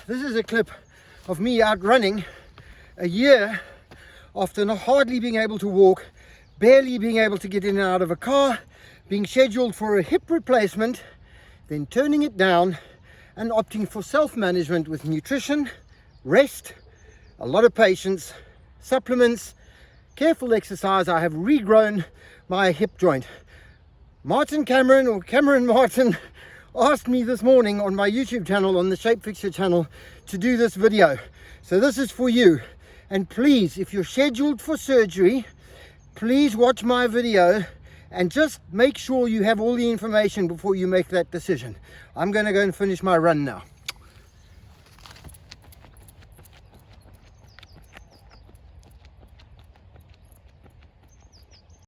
This is a clip of me out running a year after not hardly being able to walk, barely being able to get in and out of a car, being scheduled for a hip replacement, then turning it down and opting for self-management with nutrition, rest, a lot of patience, supplements, careful exercise. I have regrown my hip joint. Cameron Martin asked me this morning on my YouTube channel, on the SHAPEFIXER channel, to do this video. So this is for you. And please, if you're scheduled for surgery, please watch my video and just make sure you have all the information before you make that decision. I'm going to go and finish my run now.